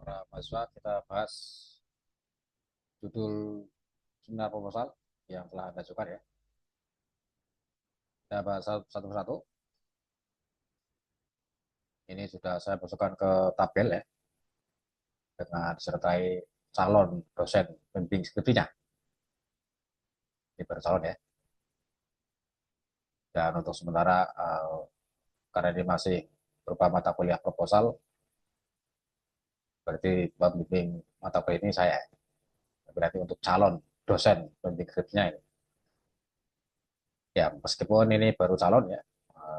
Para mahasiswa kita bahas judul seminar proposal yang telah Anda ajukan ya. Kita bahas satu persatu. Ini sudah saya masukkan ke tabel ya, dengan disertai calon dosen pembimbing skripsinya. Ini baru calon ya. Dan untuk sementara, karena ini masih berupa mata kuliah proposal, berarti pembimbing mata kuliah ini saya. Berarti untuk calon dosen pembimbing skripsinya ini. Ya, meskipun ini baru calon ya,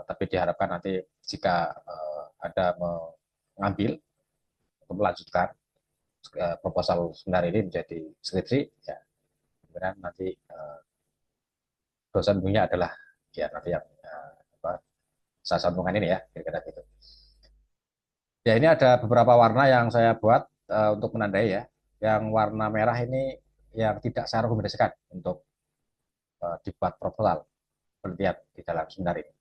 tapi diharapkan nanti jika ada mengambil untuk melanjutkan proposal seminar ini menjadi skripsi, ya kemudian nanti dosen punya adalah ya nanti yang apa, saya sambungkan ini ya, kira-kira gitu. Ya ini ada beberapa warna yang saya buat untuk menandai ya. Yang warna merah ini yang tidak saya rekomendasikan untuk dibuat proposal penelitian di dalam seminar ini.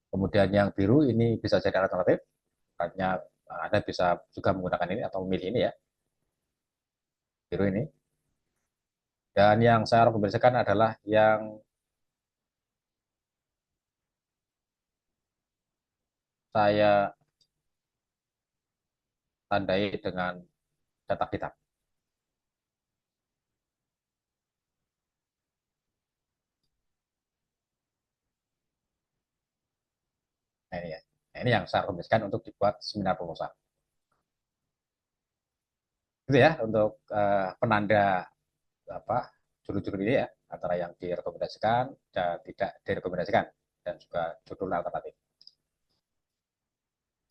Kemudian yang biru ini bisa jadi alternatif, hanya Anda bisa juga menggunakan ini atau memilih ini ya, biru ini. Dan yang saya rekomendasikan adalah yang saya tandai dengan cetak hitam. Nah, ini ya. Nah, ini yang saya rekomendasikan untuk dibuat seminar proposal. Itu ya untuk penanda apa judul-judul ini ya, antara yang direkomendasikan dan tidak direkomendasikan, dan juga judul alternatif.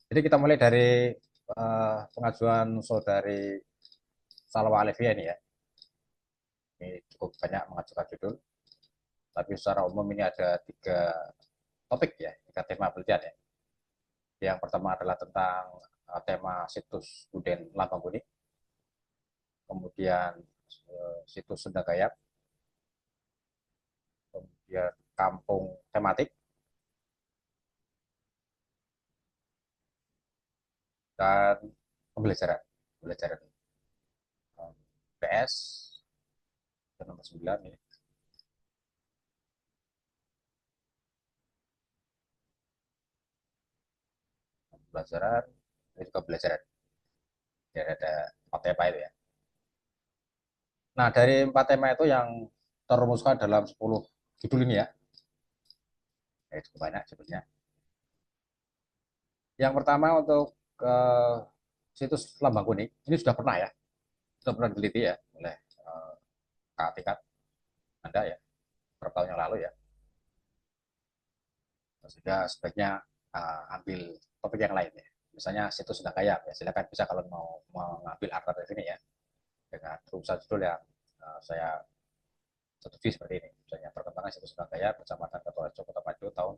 Jadi kita mulai dari pengajuan saudari Salwa Alevia ini ya. Ini cukup banyak mengajukan judul, tapi secara umum ini ada tiga topik ya, tiga tema penelitian ya. Yang pertama adalah tentang tema situs Buden Lambangkuning, kemudian situs Sunda Gayam, kemudian kampung tematik, dan pembelajaran pembelajaran PS nomor 9 ini. Pembelajaran ini juga pembelajaran. Jadi ada 4 tema itu ya. Nah, dari 4 tema itu yang terrumuskan dalam 10 judul ini ya. Ya cukup banyak judulnya. Yang pertama untuk situs Lambang Kuning, ini sudah pernah ya, sudah pernah diteliti ya oleh Kak Tingkat Anda ya, beberapa tahun yang lalu ya. Sehingga sebaiknya ambil topik yang lain ya. Misalnya situs sudah kaya, ya silakan bisa kalau mau mengambil alternatif ini ya, dengan rumusan judul yang saya setuju seperti ini. Misalnya perkembangan situs sudah kaya Kecamatan Ketuarejo Kota Maju tahun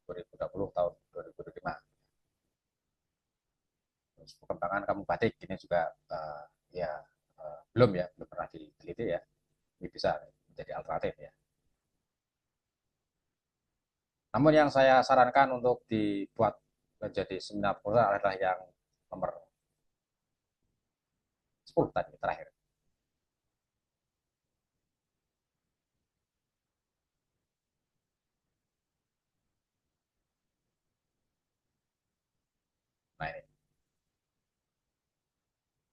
2020 tahun 2025. Terus perkembangan kampung batik ini juga ya belum pernah diteliti ya. Ini bisa menjadi alternatif ya. Namun yang saya sarankan untuk dibuat menjadi seminar proposal adalah yang nomor 10 tadi terakhir. Nah ini.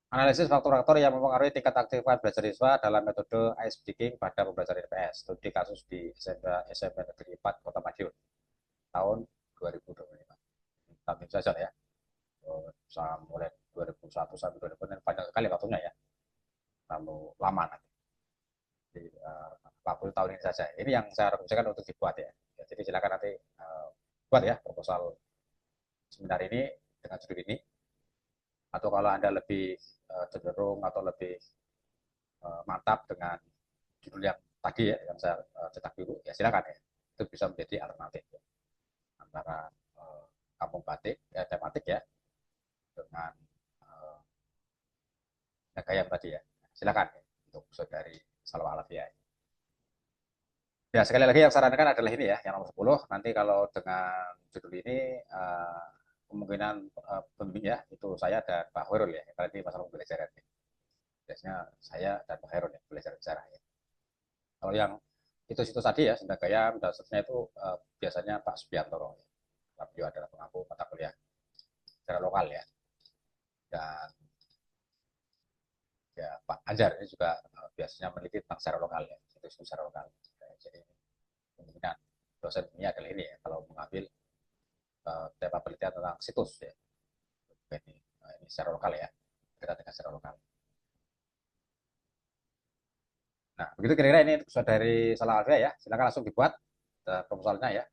Analisis faktor-faktor yang mempengaruhi tingkat aktifan belajar siswa dalam metode ice breaking pada pembelajaran IPS. Studi kasus di SMP Negeri 4 Kota Madiun tahun 2025. Tahun ini saja ya. Mulai 2001 sampai 2000 panjang sekali waktunya ya. Terlalu lama nanti. Jadi, 40 tahun ini saja. Ini yang saya rekomendasikan untuk dibuat ya. Jadi silakan nanti buat ya proposal seminar ini dengan judul ini. Atau kalau Anda lebih cenderung atau lebih mantap dengan judul yang tadi ya, yang saya cetak biru, ya silakan ya. Itu bisa menjadi alternatif ya. Antara kampung batik, ya, tematik ya, dengan gaya tadi ya. Silakan ya, untuk saudari Salwa Alafia. Ya, sekali lagi yang sarankan adalah ini ya, yang nomor 10. Nanti kalau dengan judul ini kemungkinan pembimbing ya itu saya dan Pak Hoirul ya. Karena ini masalah pembelajaran ya. Biasanya saya dan Pak Hoirul ya belajar sejarah ya. Kalau yang itu tadi ya Sendagayam dan seterusnya itu biasanya Pak Subiantoro ya. Karena beliau adalah pengampu mata kuliah secara lokal ya. Dan ya Pak Anjar ini juga biasanya meneliti tentang secara lokal ya. Itu secara lokal. Jadi kemungkinan dosen ini adalah ini ya kalau mengambil tema penelitian tentang situs ya. Ini secara lokal ya. Kita dengan secara lokal. Nah, begitu kira-kira ini dari Salah Alfia ya. Silakan langsung dibuat proposalnya ya.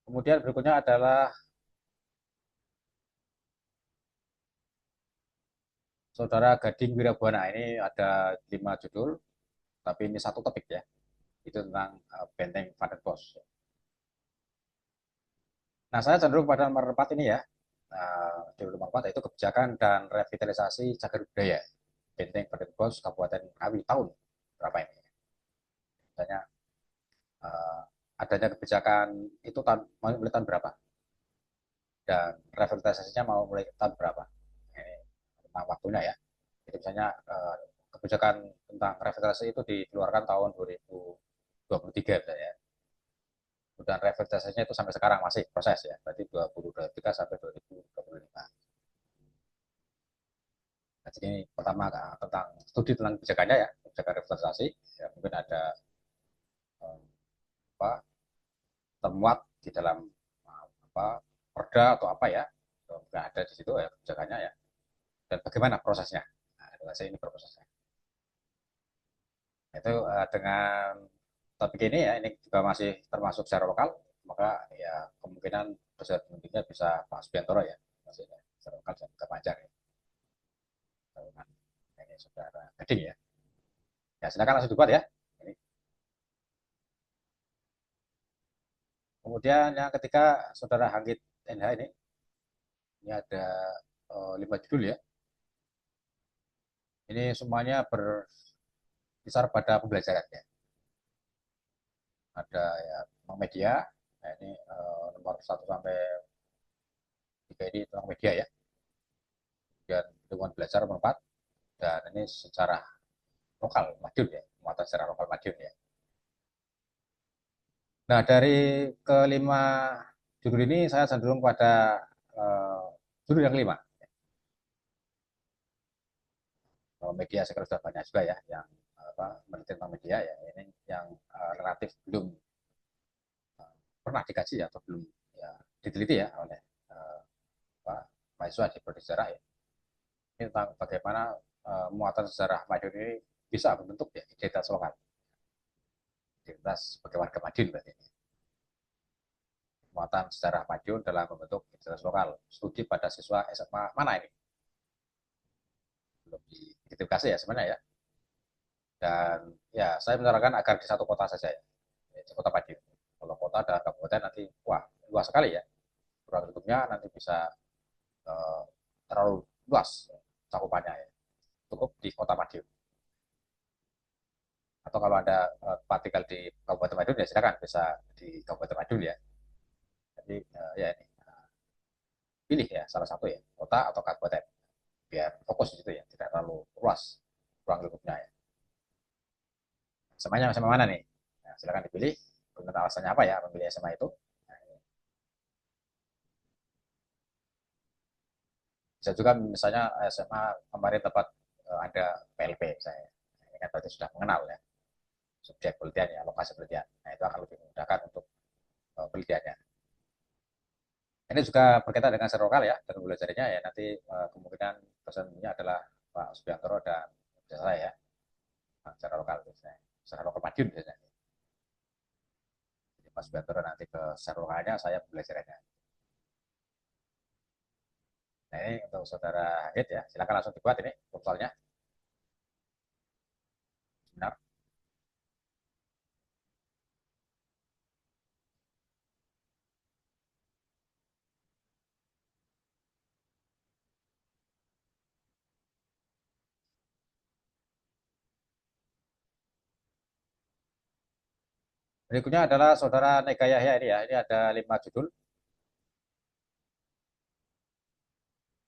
Kemudian berikutnya adalah Saudara Gading Wirabuana. Ini ada 5 judul, tapi ini satu topik ya. Itu tentang Benteng Vandenbosch. Nah, saya cenderung pada nomor 4 ini ya. Judul nomor 4 yaitu kebijakan dan revitalisasi cagar budaya. Benteng Vandenbosch Kabupaten Ngawi tahun berapa ini? Misalnya adanya kebijakan itu mau mulai tahun berapa? Dan revitalisasinya mau mulai tahun berapa? Ini tentang waktunya ya. Jadi misalnya kebijakan tentang revitalisasi itu dikeluarkan tahun 2023 misalnya. Dan revitalisasinya itu sampai sekarang masih proses ya. Berarti 2023 sampai 2025. Nah, jadi ini pertama tentang studi tentang kebijakannya ya, kebijakan revitalisasi. Ya, mungkin ada um, apa, temuan di dalam apa perda atau apa ya, nggak ada di situ ya kebijakannya ya. Dan bagaimana prosesnya? Nah, saya ini prosesnya. Itu dengan topik ini ya, ini juga masih termasuk secara lokal, maka ya kemungkinan peserta pembimbingnya bisa Pak Subiantoro ya, masih ya, secara lokal dan juga Panjar ya. Ini saudara Gading ya. Ya silakan langsung dibuat ya. Ini. Kemudian yang ketiga saudara Hanggit NH ini ada 5 judul ya. Ini semuanya berkisar pada pembelajaran ya. Ada ya media, nah ini nomor 1 sampai 3 ini tentang media ya. Kemudian lingkungan belajar nomor 4, dan ini secara lokal Madiun ya, muatan secara lokal Madiun ya. Nah, dari kelima judul ini saya cenderung pada uh, judul yang kelima. Media saya kira sudah banyak juga ya yang meneliti tentang media ya. Ini yang relatif belum pernah dikaji ya, atau belum ya, diteliti ya oleh uh, mahasiswa di prodi sejarah ya. Ini tentang bagaimana muatan sejarah Madiun ini bisa membentuk ya identitas lokal, identitas sebagai warga Madiun berarti ini. Muatan sejarah Madiun dalam membentuk identitas lokal. Studi pada siswa SMA mana ini? Belum diidentifikasi ya sebenarnya ya. Dan ya saya menyarankan agar di satu kota saja ya, di kota Madiun. Kalau kota dan kabupaten nanti wah luas sekali ya. Ruang lingkupnya nanti bisa uh, terlalu luas cakupannya ya. Cukup di kota Madiun. Atau kalau ada tempat tinggal di Kabupaten Madiun ya silakan bisa di Kabupaten Madiun ya. Jadi ya ini pilih ya salah satu ya, kota atau kabupaten, biar fokus di situ ya, tidak terlalu luas ruang lingkupnya ya. SMA-nya SMA mana nih? Nah, silakan dipilih. Kemudian alasannya apa ya memilih SMA itu? Nah, bisa juga misalnya SMA kemarin tempat ada PLP misalnya. Ini kan berarti sudah mengenal ya subjek penelitian ya, lokasi penelitian. Nah, itu akan lebih memudahkan untuk penelitiannya. Ini juga berkaitan dengan secara lokal ya, dan belajarnya ya nanti kemungkinan pesannya adalah Pak Subiantoro dan saya ya, secara lokal biasanya, secara lokal Madiun biasanya. Jadi Pak Subiantoro nanti ke secara lokalnya, saya belajarnya. Nah ini untuk saudara Hid ya, silakan langsung dibuat ini proposalnya. Benar. Berikutnya adalah saudara Nega Yahya ini ya. Ini ada 5 judul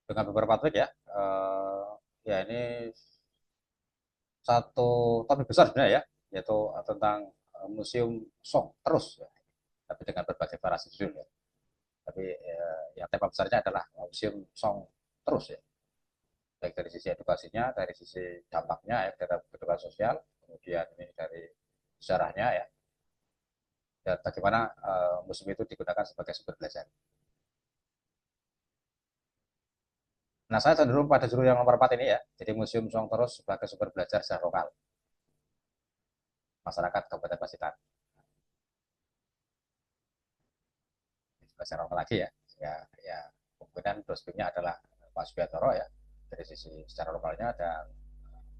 dengan beberapa topik ya. Ya ini satu topik besar sebenarnya ya, yaitu tentang museum song terus ya. Tapi dengan berbagai variasi judul ya. Tapi ya tema besarnya adalah museum song terus ya. Baik dari sisi edukasinya, dari sisi dampaknya ya, dari kehidupan sosial, kemudian ini dari sejarahnya ya, dan bagaimana museum itu digunakan sebagai sumber belajar. Nah, saya cenderung pada judul yang nomor 4 ini ya. Jadi Museum Song terus sebagai sumber belajar sejarah lokal masyarakat Kabupaten Pacitan. Sejarah lokal lagi ya. Ya, ya kemungkinan prospeknya adalah Pak Subiantoro ya dari sisi secara lokalnya dan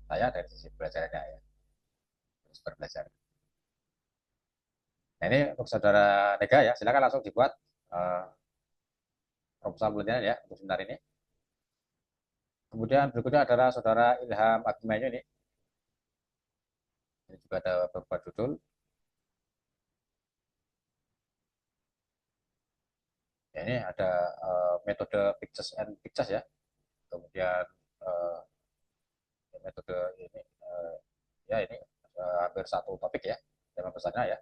saya dari sisi belajarnya ya, sumber belajar. Nah, ini untuk saudara Nega ya, silakan langsung dibuat uh, proposal penelitian ya untuk sebentar ini. Kemudian berikutnya adalah saudara Ilham Abimanyu ini. Ini juga ada beberapa judul. Ya, ini ada metode pictures and pictures ya. Kemudian uh, metode ini ya ini hampir satu topik ya tema besarnya ya,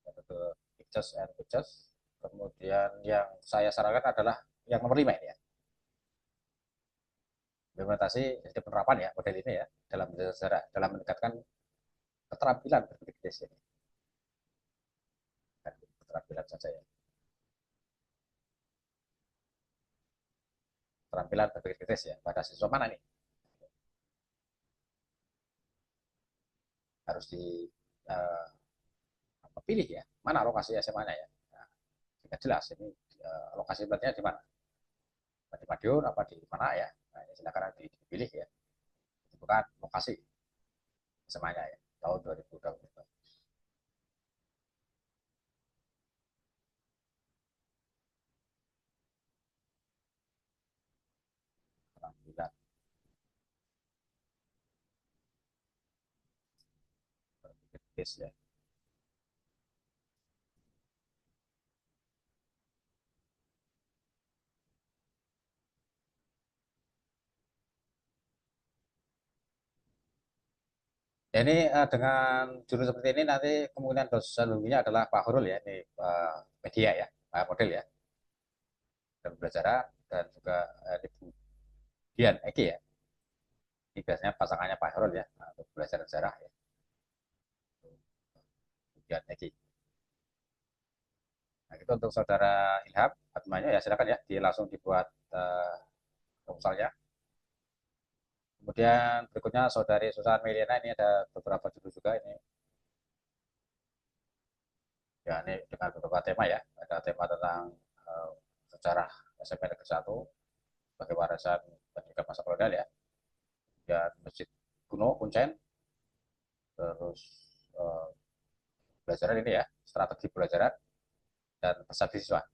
metode pictures and pictures. Kemudian yang saya sarankan adalah yang nomor 5 ini ya, implementasi sistem penerapan ya model ini ya dalam sejarah dalam meningkatkan keterampilan berpikir kritis ini. Keterampilan saja ya, keterampilan berpikir kritis ya pada siswa mana nih harus di uh, pilih ya mana lokasi SMA-nya ya. Nah, tidak jelas ini lokasi berarti di mana, di Madiun apa di mana ya. Nah, ini silakan dipilih ya, bukan lokasi semuanya ya tahun 2020. Alhamdulillah. Yes, ya. Ya, ini dengan judul seperti ini nanti kemungkinan dosen umumnya adalah Pak Horul ya, ini media ya, model ya, dan pembelajaran dan juga Ibu Dian Eki ya. Ini biasanya pasangannya Pak Horul ya, untuk belajar sejarah ya, Dian Eki. Nah, itu untuk saudara Ilham Abimanya ya, silakan ya, dia langsung dibuat proposalnya. Kemudian berikutnya saudari Susan Meliana ini ada beberapa judul juga ini. Ya, ini dengan beberapa tema ya. Ada tema tentang uh, sejarah SMP Negeri 1 sebagai warisan pendidikan masa kolonial ya. Dan Masjid Kuno Kuncen, terus uh, pelajaran ini ya, strategi pelajaran dan persepsi siswa.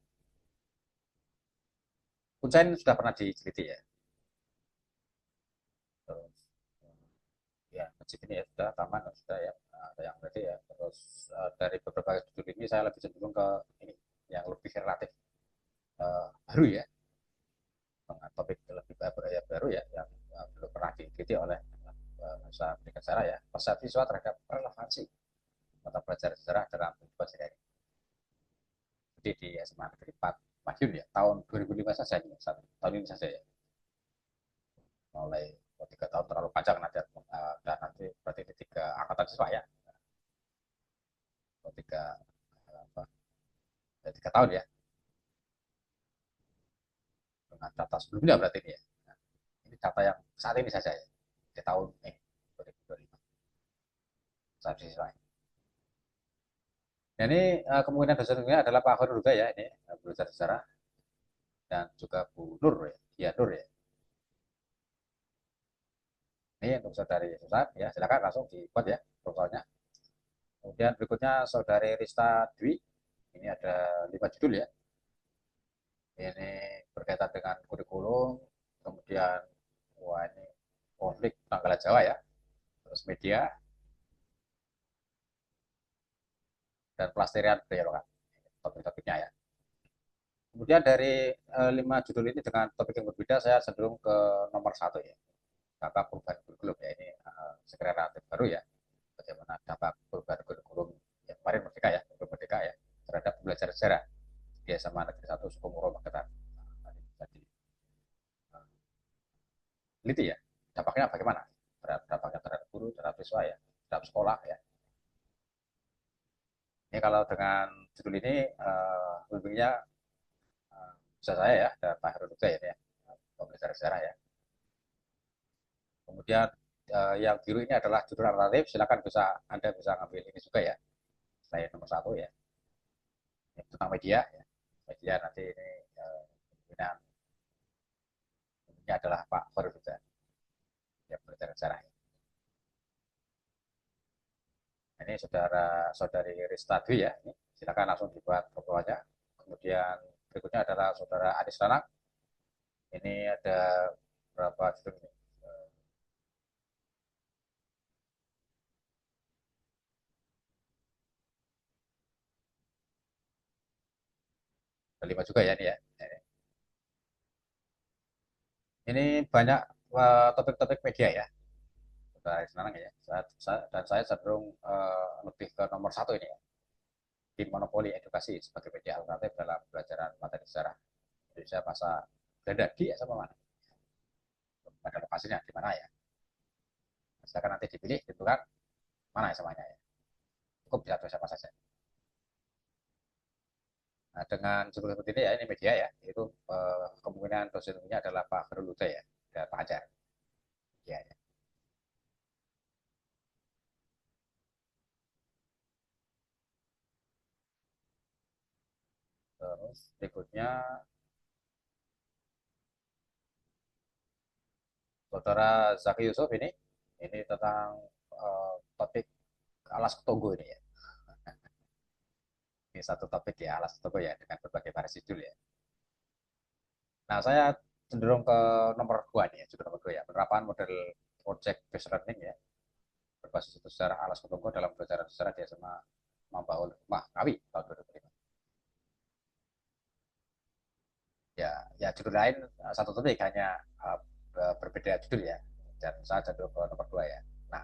Kuncen sudah pernah diteliti ya. Terus ya masjid ini ya sudah, taman sudah ya, ada yang berarti ya. Terus dari beberapa judul ini saya lebih cenderung ke ini yang lebih relatif baru ya, dengan topik lebih baru ya yang belum pernah diikuti oleh masa pendidikan sejarah ya, persepsi siswa terhadap relevansi mata pelajaran sejarah dalam kehidupan sehari-hari. Jadi di SMA Negeri 4 Madiun ya tahun 2005 saja ini, tahun ini saja ya, mulai 3 tahun terlalu panjang nanti dan nanti berarti ini 3 angkatan siswa ya, atau apa, 3 tahun ya dengan data sebelumnya berarti ini ya. Nah, ini data yang saat ini saja ya di tahun 2025 persepsi siswa. Nah, ini kemungkinan dosennya adalah Pak Akhir juga ya, ini belajar sejarah, dan juga Bu Nur ya, ya Nur ya. Ini untuk saudari Susan ya, silakan langsung dibuat ya proposalnya. Kemudian berikutnya saudari Rista Dwi, ini ada 5 judul ya. Ini berkaitan dengan kurikulum, kemudian wah ini konflik tanggal Jawa ya, terus media, dan pelestarian budaya lokal. Topik-topiknya ya. Kemudian dari 5 judul ini dengan topik yang berbeda, saya cenderung ke nomor satu ya, dampak perubahan kurikulum ya. Ini segera relatif baru ya, bagaimana dampak perubahan kurikulum yang kemarin merdeka ya, kurikulum merdeka ya, terhadap pembelajaran sejarah di SMA Negeri 1 Sukomoro Magetan. Jadi teliti ya, dampaknya bagaimana? Dampaknya terhadap guru, terhadap siswa ya, terhadap sekolah ya. Ini kalau dengan judul ini bimbingnya bisa saya ya, ada Pak Heru juga ya, pembelajaran sejarah ya. Kemudian yang biru ini adalah judul alternatif, silakan Anda bisa ngambil ini juga ya, selain nomor satu ya, ini tentang media ya. Media nanti ini kemungkinan ini adalah Pak Heru juga, yang pembelajaran sejarah ya. Ini saudari Rista Dwi ya, ini silakan langsung dibuat fotonya. Kemudian berikutnya adalah saudara Anis Nanang. Ini ada berapa judul ini? Ada 5 juga ya ini ya. Ini banyak topik-topik media ya, saudara Anis Nanang ya. Dan saya cenderung lebih ke nomor satu ini ya, tim monopoli edukasi sebagai media alternatif dalam pembelajaran materi sejarah Indonesia masa Belanda di sama mana? Pada lokasinya di mana ya? Silakan nanti dipilih, tentukan mana ya semuanya ya. Cukup di satu siapa saja. Nah, dengan judul seperti ini ya, ini media ya, itu kemungkinan dosen umumnya adalah Pak Ferluda ya, dan Pak Ajar. Ya, ya. Terus berikutnya Saudara Zaki Yusuf ini tentang topik alas ketonggo ini ya. Ini satu topik ya, alas ketonggo ya, dengan berbagai variasi judul ya. Nah, saya cenderung ke nomor 2 nih ya, judul nomor 2 ya, penerapan model project based learning ya, berbasis itu secara alas ketonggo dalam pelajaran sejarah di SMA Mambaul Mahkawi tahun 2005. Ya, ya judul lain satu topik hanya berbeda judul ya, dan saya cenderung ke nomor 2 ya. Nah,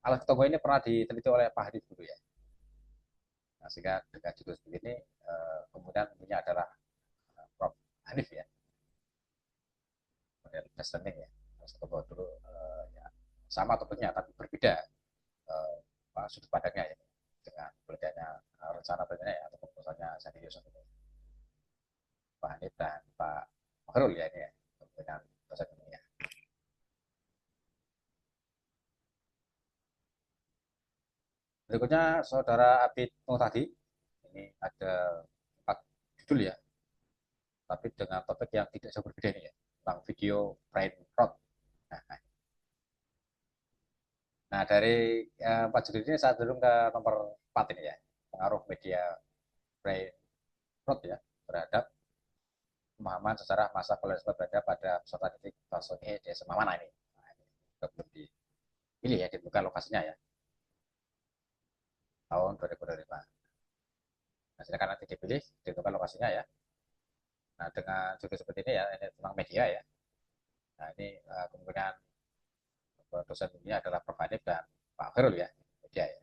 alas ketonggo ini pernah diteliti oleh Pak Hadi dulu ya. Nah, sehingga dengan judul seperti ini kemudian punya adalah Prof. Hanif ya, model listening ya. Coba dulu ya, sama topiknya tapi berbeda sudut pandangnya ya, dengan penelitiannya rencana penelitiannya ya, atau proposalnya Sandi Yusuf ini, Pak Hanif dan Pak Mahrul ya ini ya, dengan dosen ini ya. Berikutnya Saudara Abid Muhtadi, ini ada 4 judul ya, tapi dengan topik yang tidak jauh berbeda ini ya, tentang video brain rot. Nah, Nah, dari 4 judul ini saya cenderung ke nomor 4 ini ya. Pengaruh media brain rot ya terhadap pemahaman sejarah masa kolonialisme berada pada peserta didik fase E di SMA mana ini. Nah, ini belum dipilih ya, dibuka lokasinya ya, tahun 2025. Nah, silakan nanti dipilih, ditentukan lokasinya ya. Nah, dengan judul seperti ini ya, ini tentang media ya. Nah, ini kemungkinan dosen ini adalah Prof. Hanif dan Pak Khairul ya, media ya.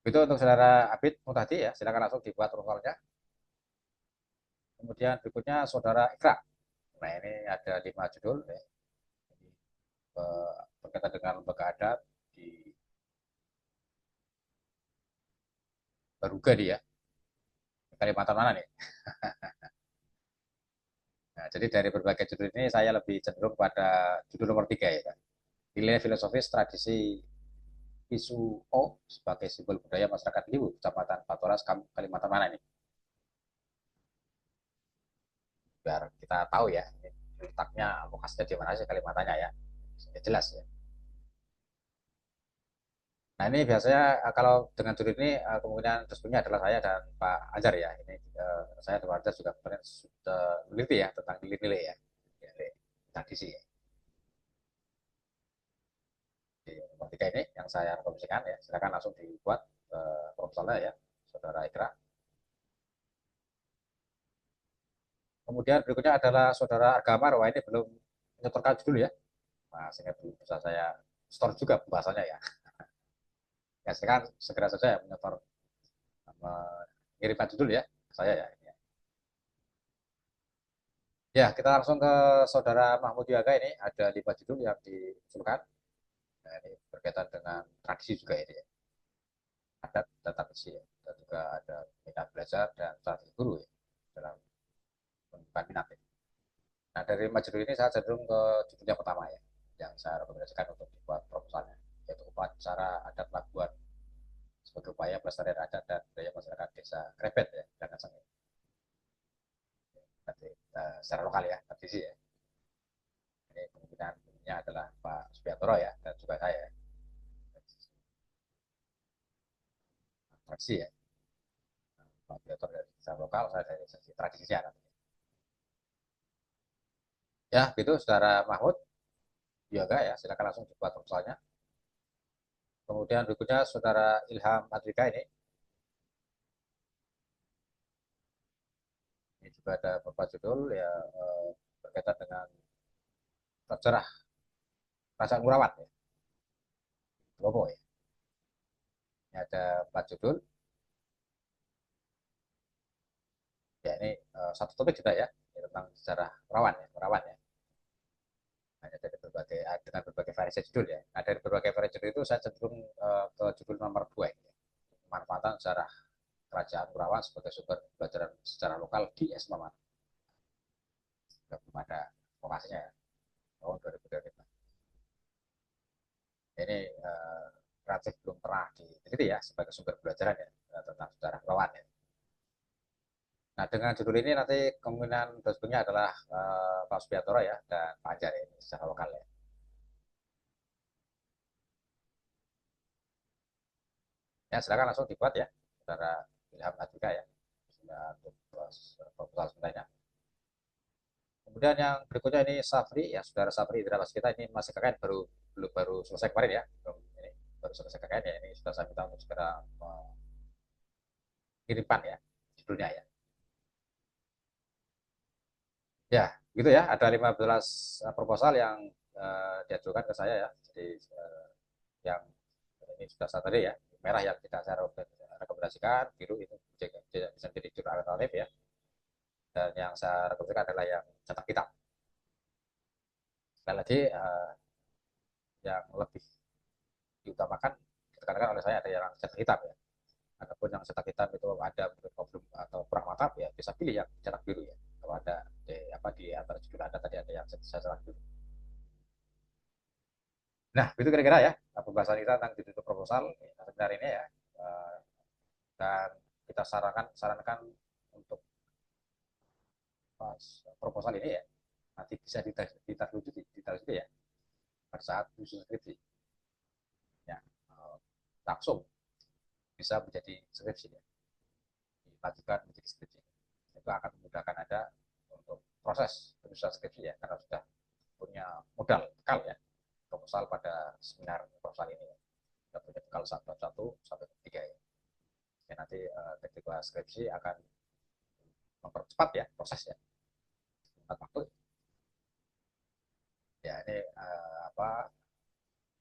Itu untuk saudara Abid Muhtadi ya, silakan langsung dibuat proposalnya. Kemudian berikutnya saudara Ikra. Nah, ini ada 5 judul ya. Ini, berkaitan dengan lembaga adat di Baruga dia, Kalimantan mana nih? Nah, jadi dari berbagai judul ini saya lebih cenderung pada judul nomor 3 ya. Nilai filosofis tradisi isu O sebagai simbol budaya masyarakat Liwu, Kecamatan Batoras, Kalimantan mana nih? Biar kita tahu ya, ini letaknya, lokasinya di mana sih Kalimantannya ya. Jelas ya. Nah, ini biasanya kalau dengan judul ini kemungkinan responnya adalah saya dan Pak Ajar ya. Ini saya dan Pak Ajar juga kemarin sudah meneliti ya tentang nilai-nilai ya, nilai tradisi ya. Di nomor 3 ini yang saya rekomendasikan ya. Silakan langsung dibuat proposalnya ya, Saudara Ikra. Kemudian berikutnya adalah Saudara Argamar. Wah, ini belum menyetorkan judul ya. Nah, sehingga belum bisa saya store juga pembahasannya ya. Ya, silakan segera saja ya menyetor, mengirimkan judul ya saya ya. Ya, kita langsung ke Saudara Mahmud Yaga. Ini ada 5 judul yang diusulkan. Nah, ini berkaitan dengan tradisi juga ini ya. Adat dan tradisi ya. Dan juga ada minat belajar dan tradisi guru ya dalam pendidikan minat ya. Nah, dari 5 judul ini saya cenderung ke judul yang pertama ya, yang saya rekomendasikan untuk dibuat proposalnya, yaitu upacara adat Labuan sebagai upaya pelestarian adat dan budaya masyarakat desa Krebet ya, dan Sengit. Nanti secara lokal ya, tradisi ya. Ini kemungkinan punya adalah Pak Subiatoro ya, dan juga saya. Tradisi ya, Pak Subiatoro dari secara lokal, saya dari sisi tradisinya nanti. Ya, gitu, Saudara Mahmud Yoga ya, silakan langsung dibuat proposalnya. Kemudian berikutnya Saudara Ilham Adrika ini juga ada beberapa judul ya, berkaitan dengan sejarah Kerajaan Murawat ya, Lobo ya. Ini ada 4 judul. Ya, ini satu topik juga ya, ini tentang sejarah Merawan ya, Merawan ya. Hanya dari berbagai dengan berbagai variasi judul ya. Nah, dari berbagai variasi judul itu saya cenderung ke judul nomor 2 ini, ya. Pemanfaatan sejarah Kerajaan Merawan sebagai sumber pelajaran sejarah lokal di SMA Mata. Belum ada informasinya ya, tahun 2025. Ini relatif belum pernah diteliti ya sebagai sumber pelajaran ya tentang sejarah Merawan ya. Nah, dengan judul ini nanti kemungkinan dosbingnya adalah Pak Subiatoro ya dan Pak Anjar ya, ini secara lokal ya. Ya, silakan langsung dibuat ya, Saudara Ilham Atika ya, untuk proposal sebenarnya. Kemudian yang berikutnya ini Safri ya, Saudara Safri Indrawas kita ini masih KKN baru selesai kemarin ya, ini baru selesai KKN ya, ini sudah saya minta untuk segera mengirimkan ya judulnya ya. Ya, gitu ya. Ada 15 proposal yang diajukan ke saya ya. Jadi yang ini sudah saya tadi ya, merah yang tidak saya rekomendasikan, biru itu bisa jadi jurnal alternatif ya. Dan yang saya rekomendasikan adalah yang cetak hitam. Sekali lagi yang lebih diutamakan ditekankan oleh saya ada yang cetak hitam ya. Adapun yang cetak hitam itu ada mungkin problem atau kurang mantap ya, bisa pilih yang cetak biru ya. Kalau ada di antara judul Anda tadi ada yang saya cetak biru. Nah, itu kira-kira ya pembahasan kita tentang judul proposal sebenarnya ini ya. Dan kita sarankan untuk proposal ini ya nanti bisa ditelusuri ya pada saat usul skripsi ya, langsung bisa menjadi skripsi ya, dilanjutkan menjadi skripsi. Itu akan memudahkan Anda untuk proses penulisan skripsi ya, karena sudah punya modal bekal ya, proposal pada seminar proposal ini ya. Kita punya bekal 1 sampai 3 ya. Ya, nanti ketika skripsi akan mempercepat ya prosesnya, cepat waktu. Ya, ini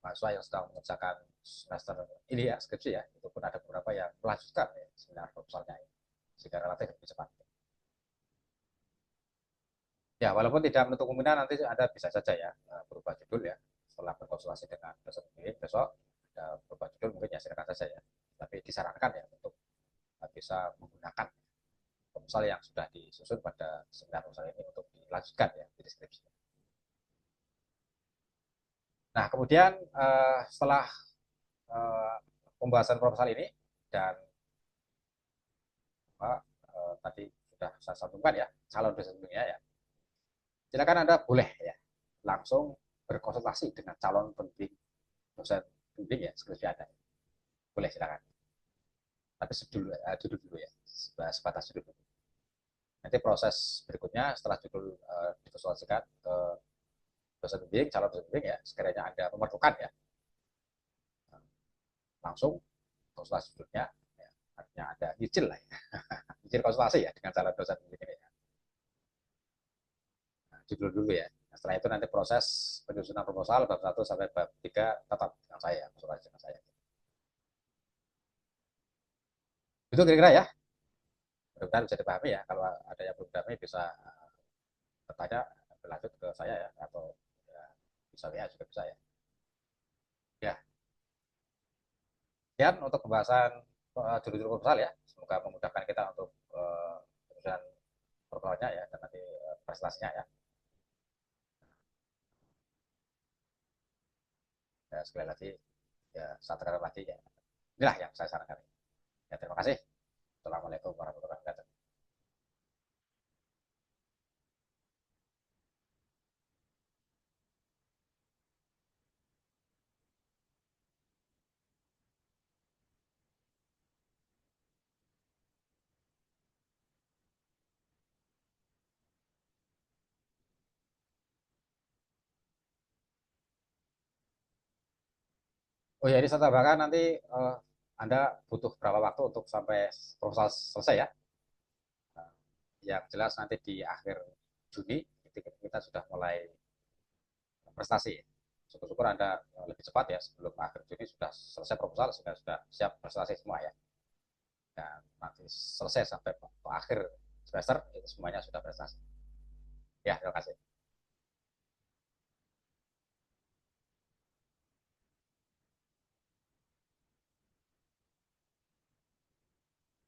mahasiswa yang sedang mengerjakan semester ini ya skripsi ya, itu pun ada beberapa yang melanjutkan ya seminar proposalnya ya, sehingga relatif lebih cepat. Ya, walaupun tidak menutup kemungkinan nanti ada bisa saja ya berubah judul ya setelah berkonsultasi dengan dosen pembimbing besok ada berubah judul mungkin ya silakan saja ya. Tapi disarankan ya untuk bisa menggunakan proposal yang sudah disusun pada seminar proposal ini untuk dilanjutkan ya di deskripsi. Nah, kemudian setelah pembahasan proposal ini dan tadi sudah saya sambungkan ya calon dosen pembimbingnya ya, silakan Anda boleh ya langsung berkonsultasi dengan calon pembimbing dosen pembimbing ya skripsi Anda. Boleh silakan. Tapi judul dulu ya, sebatas judul dulu. Nanti proses berikutnya setelah judul divisualisasikan ke dosen pembimbing, calon dosen pembimbing ya, sekiranya Anda memerlukan ya, langsung konsultasi judulnya, ya, artinya ada nyicil lah ya. Nyicil konsultasi ya dengan calon dosen ini ya. Nah, judul dulu ya. Nah, setelah itu nanti proses penyusunan proposal bab 1 sampai bab 3 tetap dengan saya, konsultasi dengan saya. Itu kira-kira ya. Mudah-mudahan bisa dipahami ya. Kalau ada yang belum dipahami bisa bertanya berlanjut ke saya ya, atau ya, bisa WA juga bisa ya. Ya, sekian untuk pembahasan judul-judul proposal ya. Semoga memudahkan kita untuk penyusunan proposalnya ya, dan nanti presentasinya ya. Ya, sekali lagi ya, satu kali lagi ya. Inilah yang saya sarankan. Ya, terima kasih. Assalamualaikum warahmatullahi wabarakatuh. Oh ya, ini saya tambahkan nanti Anda butuh berapa waktu untuk sampai proposal selesai ya. Nah, yang jelas nanti di akhir Juni kita sudah mulai prestasi. Syukur-syukur Anda lebih cepat ya, sebelum akhir Juni sudah selesai proposal, sudah siap prestasi semua ya. Dan nanti selesai sampai akhir semester itu semuanya sudah prestasi. Ya, terima kasih.